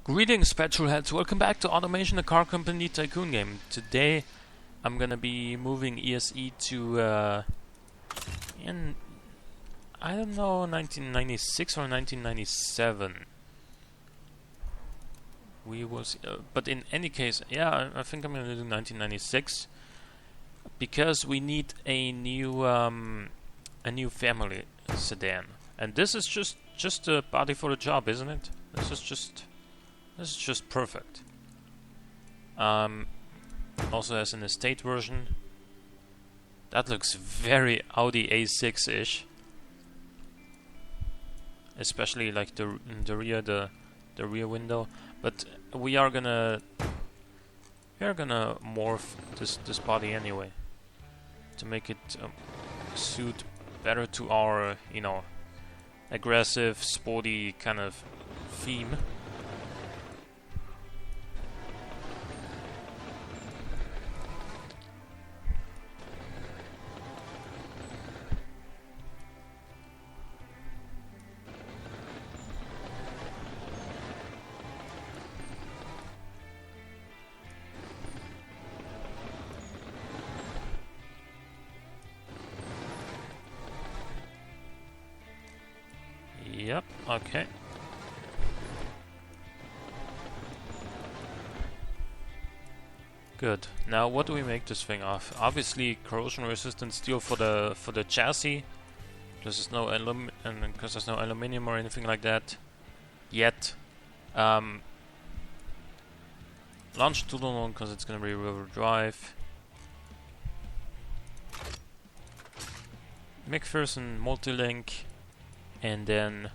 Greetings, petrolheads! Welcome back to Automation, the car company tycoon game. Today, I'm gonna be moving ESE to in I don't know 1996 or 1997. We will see, but in any case, yeah, I think I'm gonna do 1996 because we need a new family sedan, and this is just a body for the job, isn't it? This is just perfect. Also has an estate version. That looks very Audi A6-ish. Especially like the rear window. But we are gonna morph this body anyway to make it suit better to our aggressive, sporty kind of theme. Yep, okay. Good. Now what do we make this thing of? Obviously corrosion resistant steel for the chassis. There's no because there's no aluminum or anything like that yet. Launch tool on because it's gonna be rear drive. McPherson multi-link. And then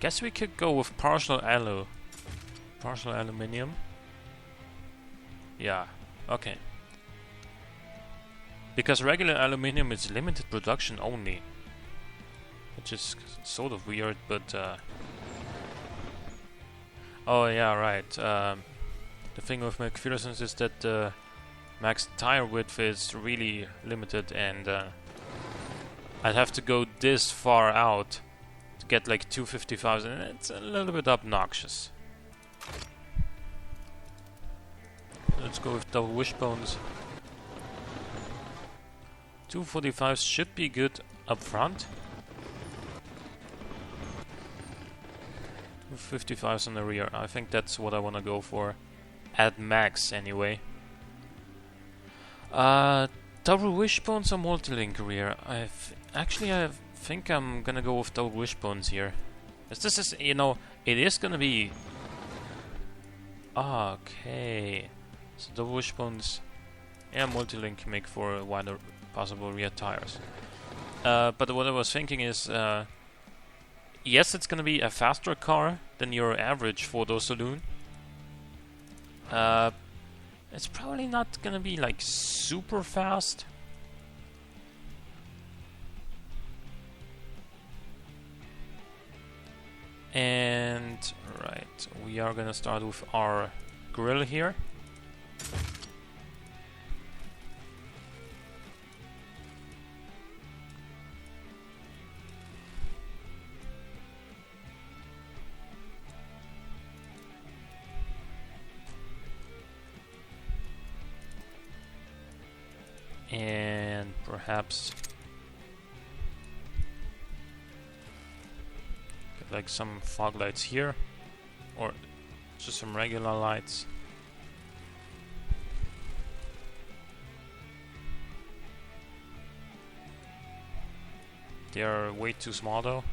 guess we could go with partial aluminium. Yeah, okay. Because regular aluminium is limited production only, which is sort of weird, but oh yeah, right. The thing with McPherson's is that max tire width is really limited, and I'd have to go this far out to get like 255s, and it's a little bit obnoxious. Let's go with double wishbones. 245s should be good up front. 255s on the rear. I think that's what I want to go for at max anyway. Double wishbones or multi-link rear? I think I'm gonna go with double wishbones here. As this is, it is gonna be... Okay. So double wishbones and multi-link make for wider possible rear tires. But what I was thinking is, yes, it's gonna be a faster car than your average four-door saloon. It's probably not gonna be like super fast. And right, we are gonna start with our grille here. And perhaps get like some fog lights here, or just some regular lights. They are way too small though.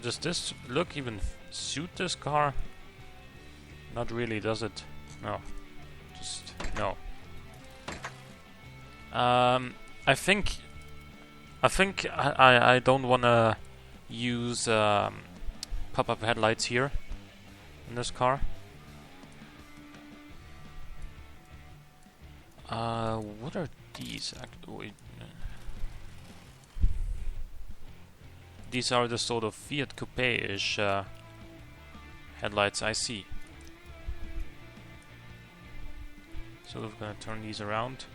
Does this look even suit this car? Not really, does it? No. Just no. I think I don't wanna use pop-up headlights here in this car. What are these? Wait. these are the sort of Fiat Coupe-ish headlights I see. So we're gonna turn these around.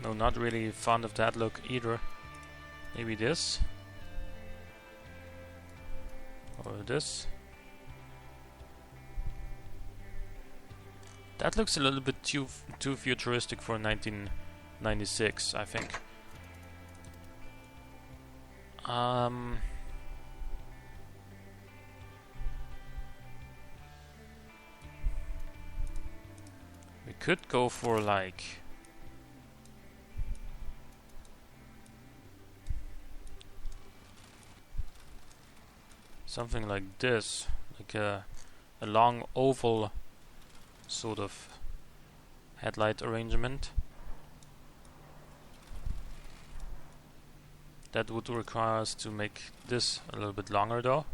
No, not really fond of that look either. Maybe this. Or this. That looks a little bit too futuristic for 1996, I think. We could go for like something like this, like a long oval sort of headlight arrangement. That would require us to make this a little bit longer though.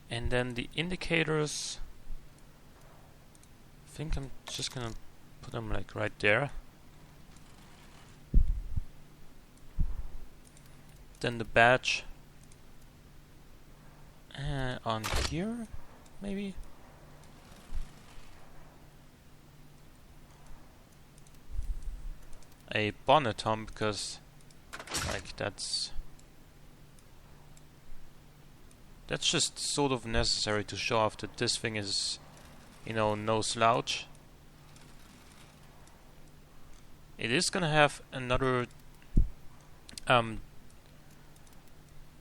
And then the indicators, I think I'm just gonna put them like right there. Then the badge on here, maybe? A bonnet hump, because like that's just sort of necessary to show off that this thing is, you know, no slouch. It is gonna have another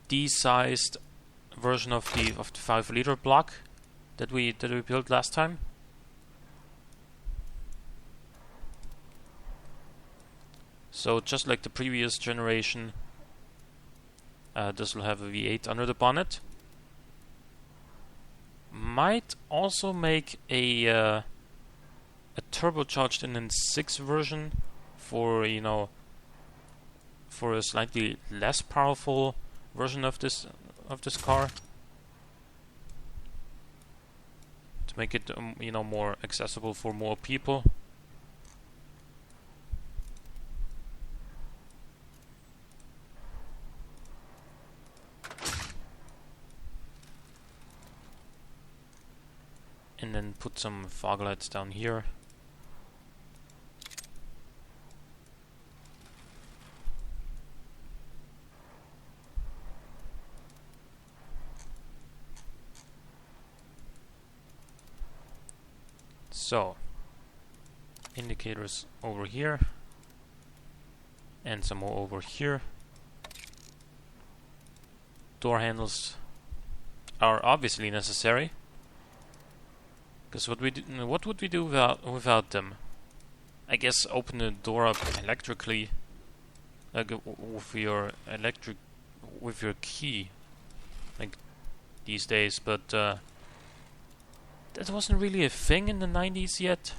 D-sized version of the 5-liter block that we built last time. So just like the previous generation, this will have a V8 under the bonnet. Might also make a turbocharged inline 6 version for, you know, for a slightly less powerful version of this car, to make it you know, more accessible for more people. And then put some fog lights down here. So, indicators over here, and some more over here. Door handles are obviously necessary, because what would we do without them? I guess open the door up electrically, like with your key, like these days. But that wasn't really a thing in the 90s yet.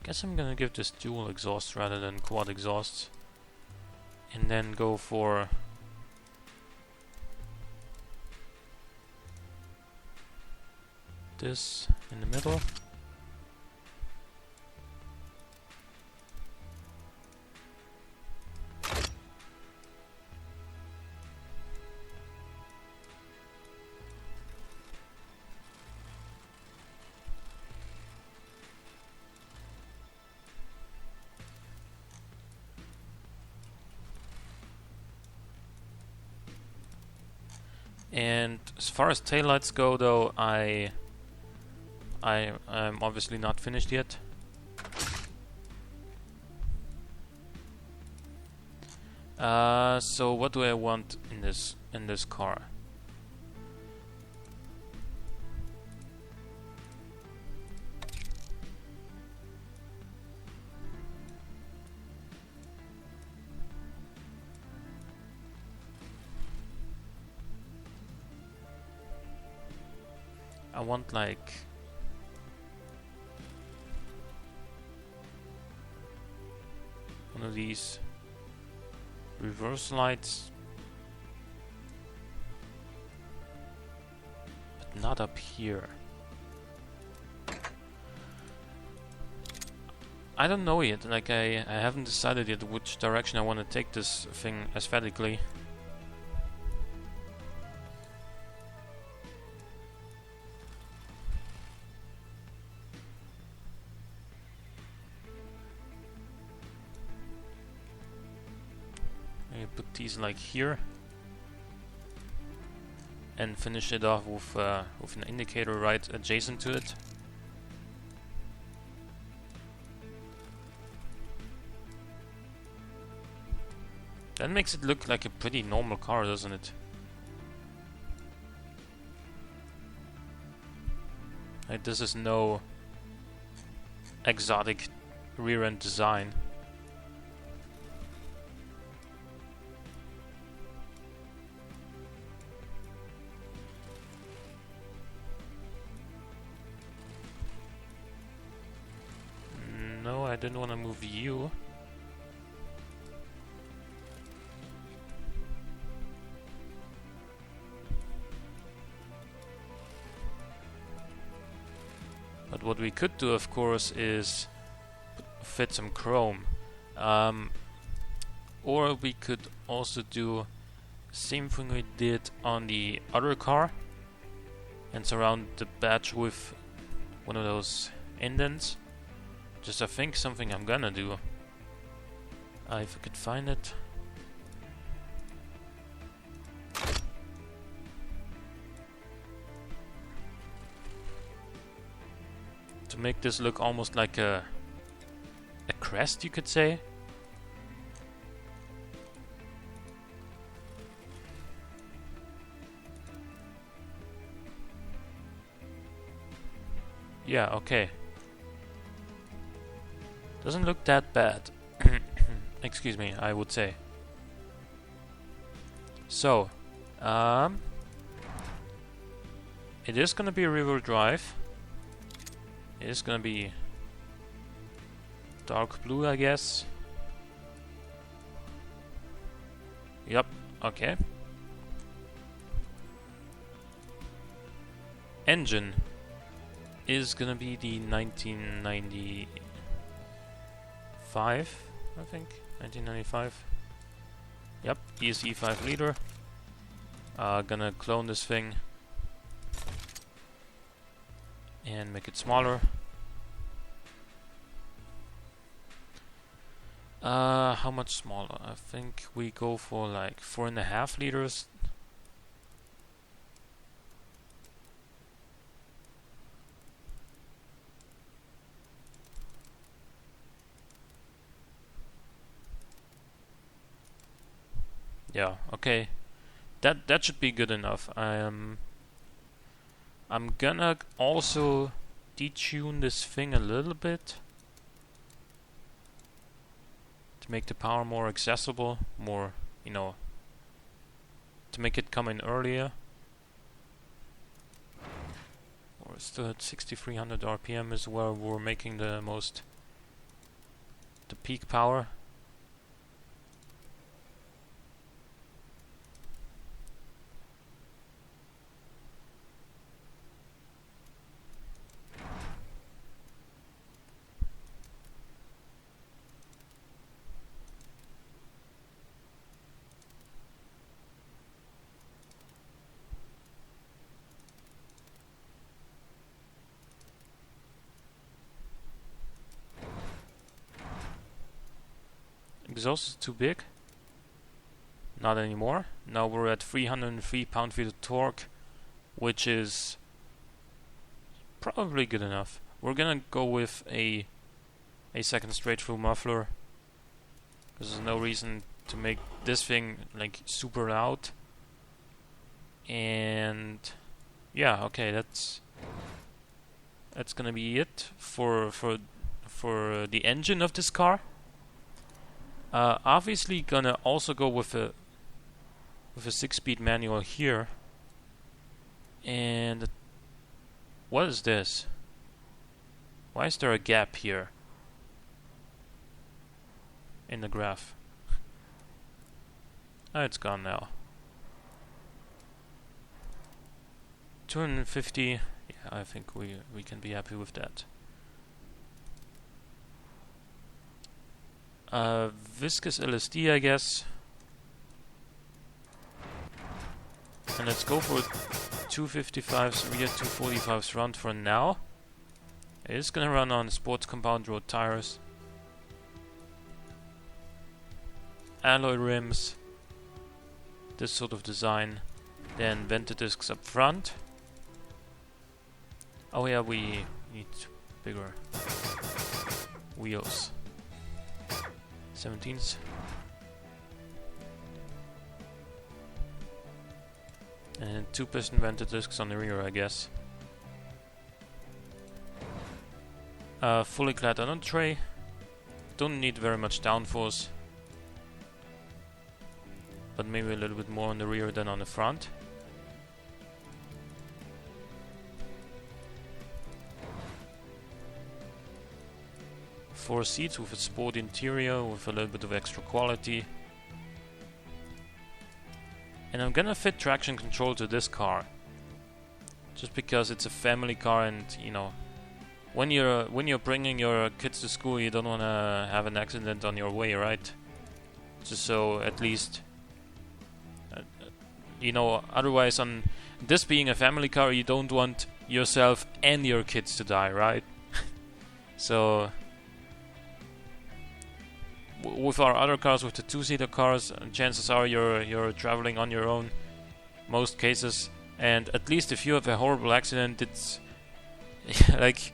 Guess I'm gonna give this dual exhaust rather than quad exhaust, and then go for this in the middle. And as far as taillights go, though, I'm obviously not finished yet. So what do I want in this car? I want like one of these reverse lights, but not up here. I don't know yet, like I haven't decided yet which direction I want to take this thing aesthetically. Maybe put these like here and finish it off with an indicator right adjacent to it. That makes it look like a pretty normal car, doesn't it? Like, this is no exotic rear-end design. No, I didn't want to move you. But what we could do, of course, is fit some chrome. Or we could also do the same thing we did on the other car and surround the badge with one of those indents. Just I think something I'm gonna do. If I could find it. To make this look almost like a crest, you could say. Yeah, okay. Doesn't look that bad. Excuse me, I would say. So, it is gonna be a rear-wheel drive. It is gonna be dark blue, I guess. Yep, okay. Engine is gonna be the 1995, I think. 1995. Yep, ESE 5 liter. Gonna clone this thing and make it smaller. How much smaller? I think we go for like 4.5 liters. Yeah, okay. That should be good enough. I'm gonna also detune this thing a little bit to make the power more accessible, more, you know, to make it come in earlier. We're still at 6300 RPM is where we're making the peak power. Exhaust is too big. Not anymore. Now we're at 303 pound-feet of torque, which is probably good enough. We're gonna go with a second straight-through muffler, because there's no reason to make this thing like super loud. And yeah, okay, that's gonna be it for the engine of this car. Obviously gonna also go with a 6-speed manual here. And what is this? Why is there a gap here in the graph? Oh, it's gone now. 250. Yeah, I think we can be happy with that. Viscous LSD, I guess. And let's go for 255s rear, 245s front for now. It is gonna run on sports compound road tires. Alloy rims. This sort of design. Then vented discs up front. Oh yeah, we need bigger wheels. 17s. And 2-piston vented discs on the rear, I guess. Fully clad on tray. Don't need very much downforce, but maybe a little bit more on the rear than on the front. Four seats with a sport interior with a little bit of extra quality. And I'm gonna fit traction control to this car, just because it's a family car, and you know, when you're bringing your kids to school, you don't wanna have an accident on your way, right? Just so at least, you know, otherwise on this being a family car, you don't want yourself and your kids to die, right? So with our other cars, with the two-seater cars, chances are you're traveling on your own, most cases, and at least if you have a horrible accident, it's like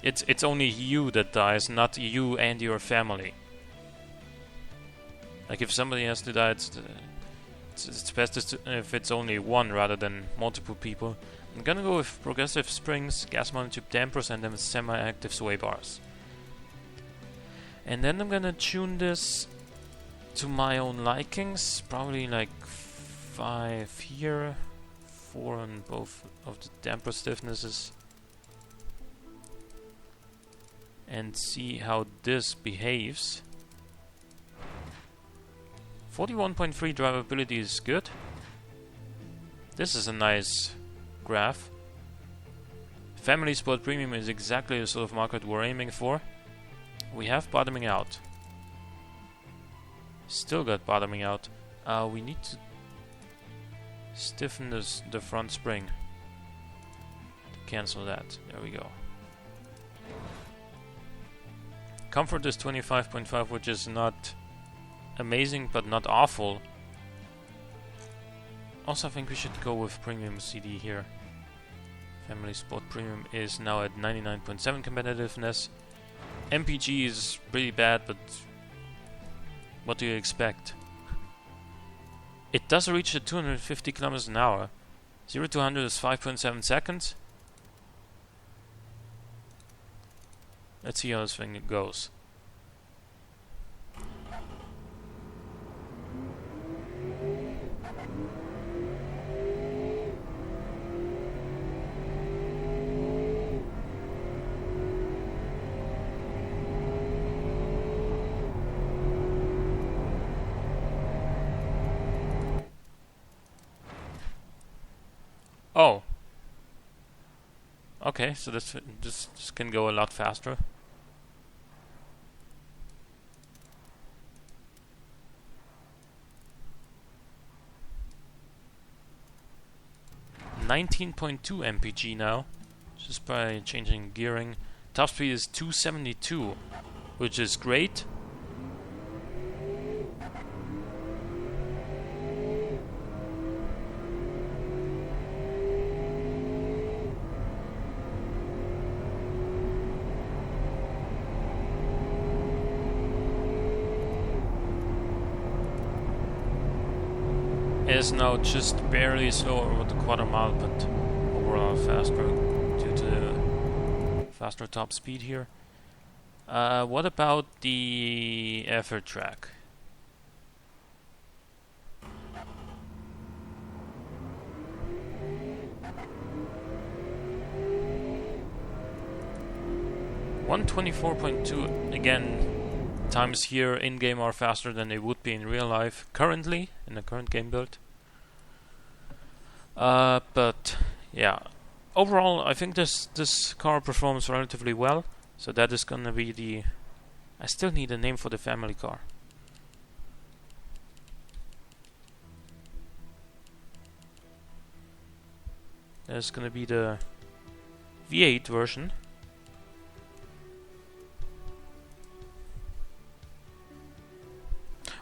it's only you that dies, not you and your family. Like if somebody has to die, it's best if it's only one rather than multiple people. I'm gonna go with progressive springs, gas monotube dampers, and then semi-active sway bars. And then I'm gonna tune this to my own likings, probably like 5 here, 4 on both of the damper stiffnesses, and see how this behaves. 41.3 drivability is good. This is a nice graph. Family Sport Premium is exactly the sort of market we're aiming for. We have bottoming out. Still got bottoming out. We need to stiffen the front spring to cancel that. There we go. Comfort is 25.5, which is not amazing, but not awful. Also, I think we should go with Premium CD here. Family Sport Premium is now at 99.7 competitiveness. MPG is pretty bad, but what do you expect? It does reach at 250 kilometers an hour. 0 to 100 is 5.7 seconds. Let's see how this thing goes. Oh. Okay, so this can go a lot faster. .2 mpg now, just by changing gearing. Top speed is 272, which is great. is now just barely slower with the quarter mile, but overall faster due to the faster top speed here. What about the effort track? .124.2 again. Times here in game are faster than they would be in real life currently in the current game build. But yeah, overall I think this car performs relatively well. So that is gonna be the. I still need a name for the family car. That's gonna be the V8 version.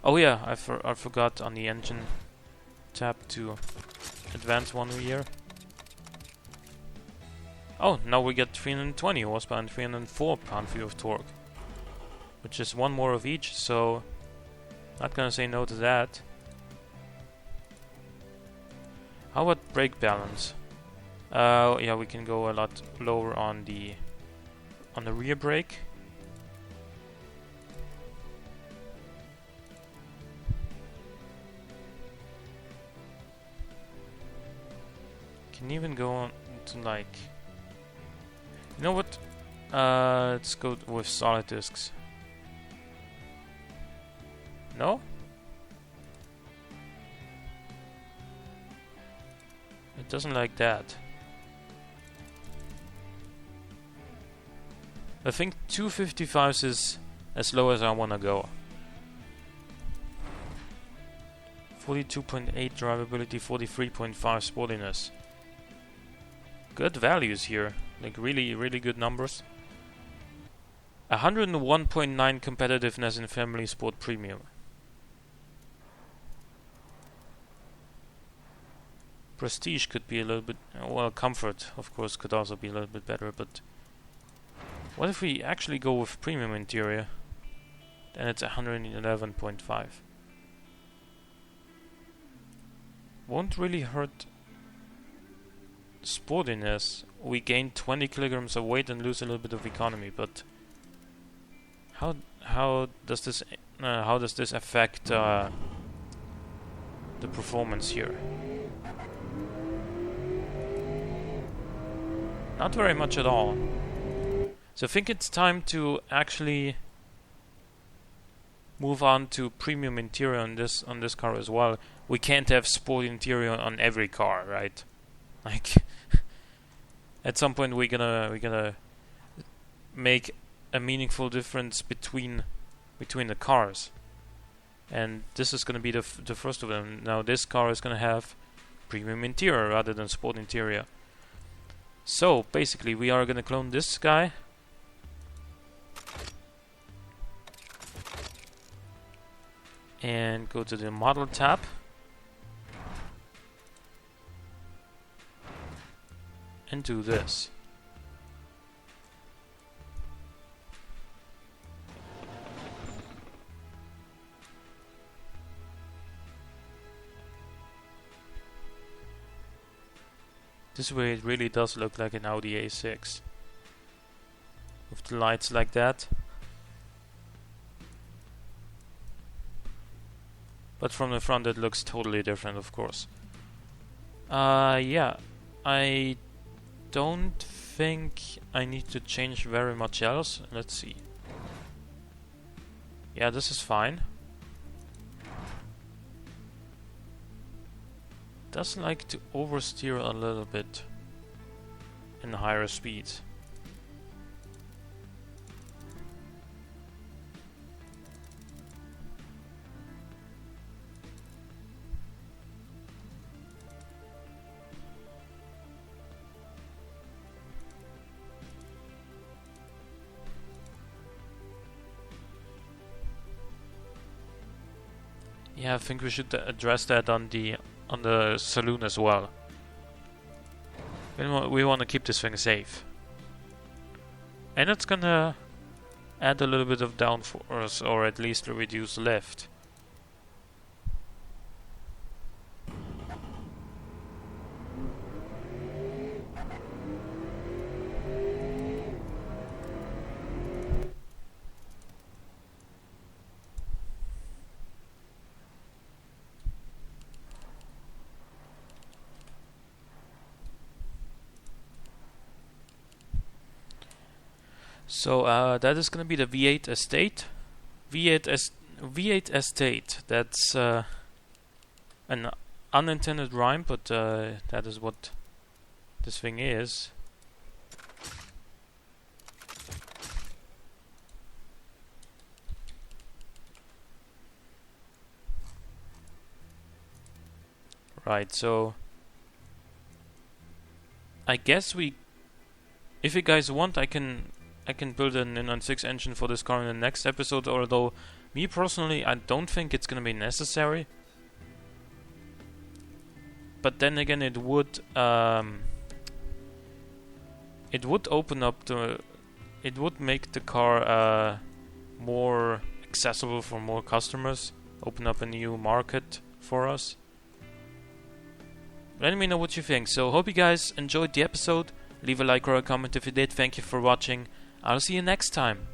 Oh yeah, I forgot on the engine tab to advance one here. Oh, now we get 320 horsepower and 304 pound-feet of torque, which is one more of each, so not gonna say no to that. How about brake balance? Yeah, we can go a lot lower on the rear brake. Can even go on to like. You know what? Let's go with solid discs. No? It doesn't like that. I think 255s is as low as I wanna go. 42.8 drivability, 43.5 sportiness. Good values here, like really good numbers. 101.9 competitiveness in Family Sport Premium. Prestige could be a little bit, well, comfort of course could also be a little bit better, but what if we actually go with premium interior? Then it's 111.5. Won't really hurt sportiness. We gain 20 kilograms of weight and lose a little bit of economy, but how does this affect the performance here? Not very much at all. So I think it's time to actually move on to premium interior on this car as well. We can't have sport interior on every car, right? Like at some point we're gonna make a meaningful difference between the cars, and this is gonna be the first of them. Now this car is gonna have premium interior rather than sport interior. So basically we are gonna clone this guy. And go to the model tab. And do this. This way it really does look like an Audi A6. With the lights like that. But from the front it looks totally different, of course. Yeah, I don't think I need to change very much else. Let's see. Yeah, this is fine. Does like to oversteer a little bit in higher speeds. Yeah, I think we should address that on the saloon as well. We want to keep this thing safe, and it's gonna add a little bit of downforce, or at least reduce lift. So that is gonna be the V8 Estate. V8 Estate. That's an unintended rhyme, but that is what this thing is. Right, so I guess if you guys want, I can build an inline-6 engine for this car in the next episode, although me personally, I don't think it's gonna be necessary. But then again, it would open up it would make the car more accessible for more customers, open up a new market for us. Let me know what you think. So hope you guys enjoyed the episode. Leave a like or a comment if you did. Thank you for watching. I'll see you next time.